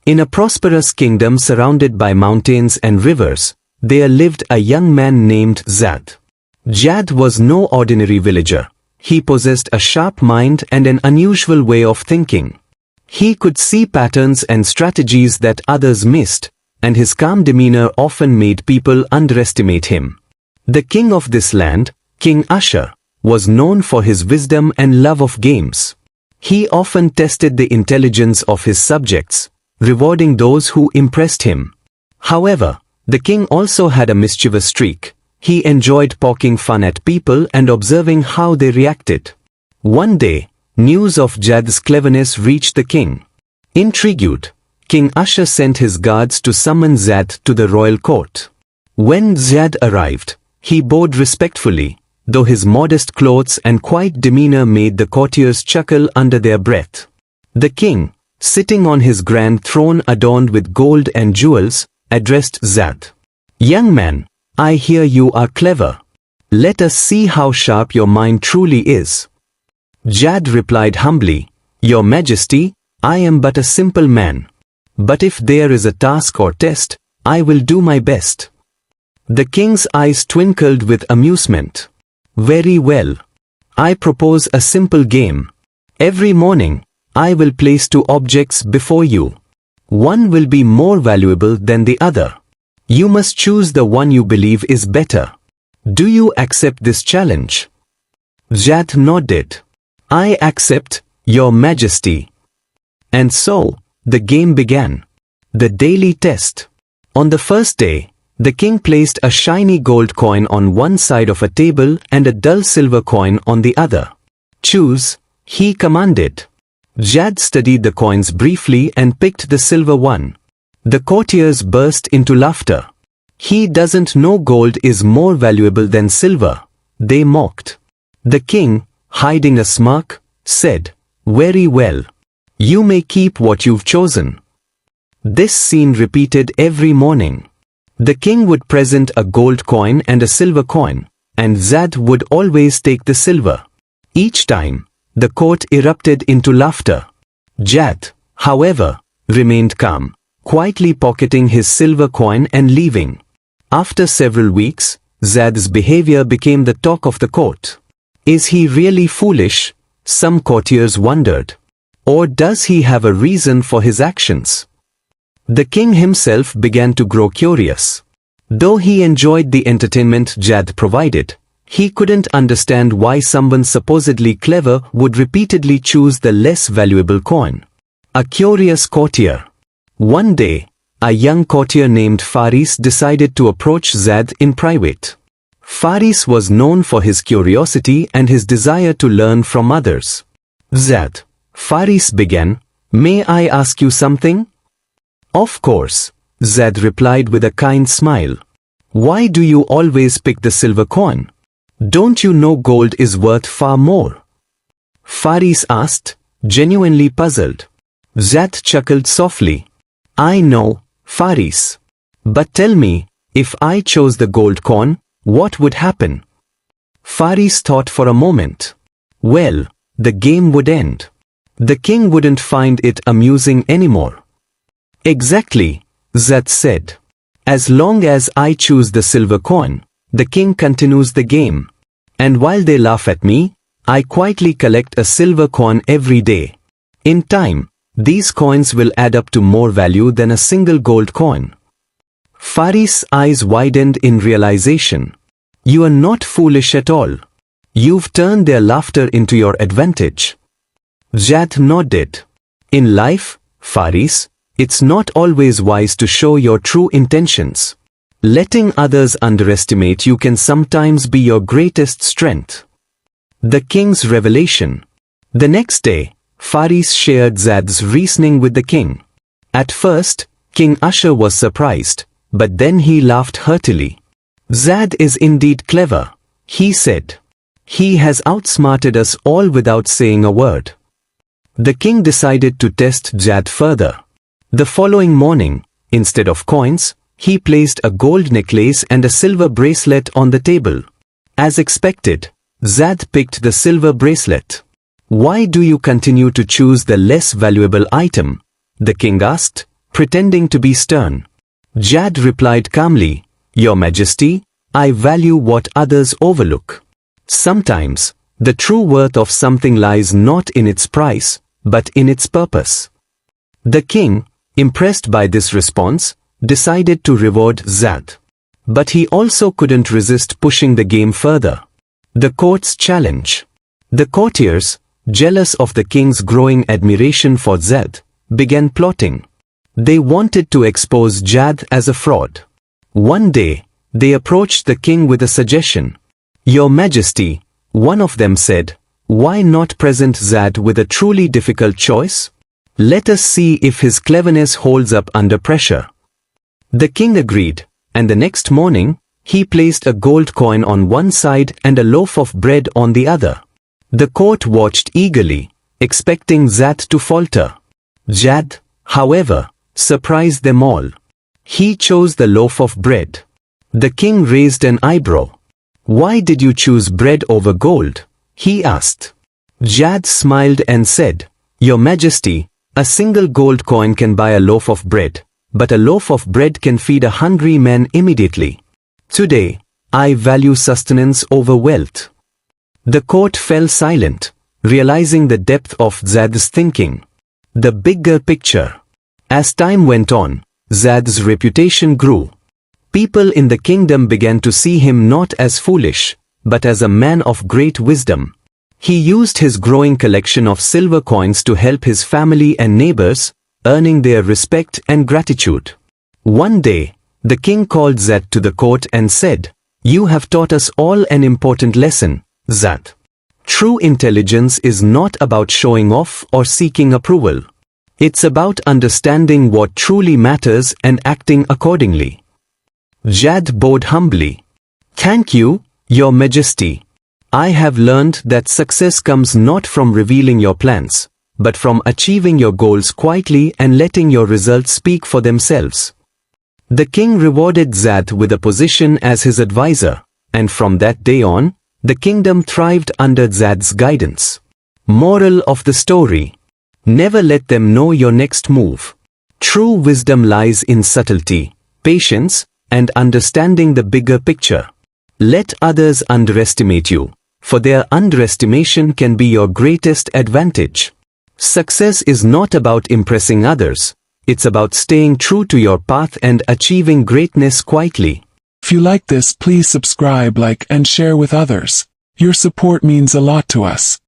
In a prosperous kingdom surrounded by mountains and rivers, there lived a young man named Zad. Zad was no ordinary villager. He possessed a sharp mind and an unusual way of thinking. He could see patterns and strategies that others missed, and his calm demeanor often made people underestimate him. The king of this land, King Usher, was known for his wisdom and love of games. He often tested the intelligence of his subjects, rewarding those who impressed him. However, the king also had a mischievous streak. He enjoyed poking fun at people and observing how they reacted. One day, news of Zad's cleverness reached the king. Intrigued, King Usher sent his guards to summon Zad to the royal court. When Zad arrived, he bowed respectfully, though his modest clothes and quiet demeanor made the courtiers chuckle under their breath. The king, sitting on his grand throne adorned with gold and jewels, addressed Zad. "Young man, I hear you are clever. Let us see how sharp your mind truly is." Zad replied humbly, "Your Majesty, I am but a simple man. But if there is a task or test, I will do my best." The king's eyes twinkled with amusement. "Very well. I propose a simple game. Every morning, I will place two objects before you. One will be more valuable than the other. You must choose the one you believe is better. Do you accept this challenge?" Zad nodded. "I accept, Your Majesty." And so, the game began. The daily test. On the first day, the king placed a shiny gold coin on one side of a table and a dull silver coin on the other. "Choose," he commanded. Zad studied the coins briefly and picked the silver one. The courtiers burst into laughter. "He doesn't know gold is more valuable than silver," they mocked. The king, hiding a smirk, said, "Very well. You may keep what you've chosen." This scene repeated every morning. The king would present a gold coin and a silver coin, and Zad would always take the silver. Each time, the court erupted into laughter. Zad, however, remained calm, quietly pocketing his silver coin and leaving. After several weeks, Zad's behavior became the talk of the court. Is he really foolish? Some courtiers wondered. Or does he have a reason for his actions? The king himself began to grow curious. Though he enjoyed the entertainment Zad provided, he couldn't understand why someone supposedly clever would repeatedly choose the less valuable coin. A curious courtier. One day, a young courtier named Faris decided to approach Zad in private. Faris was known for his curiosity and his desire to learn from others. "Zad," Faris began, "may I ask you something?" "Of course," Zad replied with a kind smile. "Why do you always pick the silver coin? Don't you know gold is worth far more?" Faris asked, genuinely puzzled. Zad chuckled softly. "I know, Faris. But tell me, if I chose the gold coin, what would happen?" Faris thought for a moment. Well, the game would end. The king wouldn't find it amusing anymore. "Exactly," Zad said. "As long as I choose the silver coin, the king continues the game. And while they laugh at me, I quietly collect a silver coin every day. In time, these coins will add up to more value than a single gold coin." Faris' eyes widened in realization. "You are not foolish at all. You've turned their laughter into your advantage." Zad nodded. "In life, Faris, it's not always wise to show your true intentions. Letting others underestimate you can sometimes be your greatest strength." The king's revelation. The next day, Faris shared Zad's reasoning with the king. At first, King Usher was surprised, but then he laughed heartily. "Zad is indeed clever," he said. "He has outsmarted us all without saying a word." The king decided to test Zad further. The following morning, instead of coins, he placed a gold necklace and a silver bracelet on the table. As expected, Zad picked the silver bracelet. "Why do you continue to choose the less valuable item?" the king asked. pretending to be stern. Jad replied calmly, "Your Majesty, I value what others overlook. Sometimes, the true worth of something lies not in its price, but in its purpose." The king, impressed by this response, decided to reward Zad. But he also couldn't resist pushing the game further. The court's challenge. The courtiers, jealous of the king's growing admiration for Zad, began plotting. They wanted to expose Jad as a fraud. One day, they approached the king with a suggestion. "Your Majesty," one of them said, "why not present Zad with a truly difficult choice? Let us see if his cleverness holds up under pressure." The king agreed, and the next morning, he placed a gold coin on one side and a loaf of bread on the other. The court watched eagerly, expecting Zad to falter. Jad, however, surprised them all. He chose the loaf of bread. The king raised an eyebrow. "Why did you choose bread over gold?" he asked. Jad smiled and said, "Your Majesty, a single gold coin can buy a loaf of bread, but a loaf of bread can feed a hungry man immediately. Today, I value sustenance over wealth." The court fell silent, realizing the depth of Zad's thinking. The bigger picture. As time went on, Zad's reputation grew. People in the kingdom began to see him not as foolish, but as a man of great wisdom. He used his growing collection of silver coins to help his family and neighbors, earning their respect and gratitude. One day, the king called Zad to the court and said, "You have taught us all an important lesson, Zad. True intelligence is not about showing off or seeking approval. It's about understanding what truly matters and acting accordingly." Jad bowed humbly. "Thank you, Your Majesty. I have learned that success comes not from revealing your plans, but from achieving your goals quietly and letting your results speak for themselves." The king rewarded Zad with a position as his advisor, and from that day on, the kingdom thrived under Zad's guidance. Moral of the story. Never let them know your next move. True wisdom lies in subtlety, patience, and understanding the bigger picture. Let others underestimate you, for their underestimation can be your greatest advantage. Success is not about impressing others. It's about staying true to your path and achieving greatness quietly. If you like this, please subscribe, like, and share with others. Your support means a lot to us.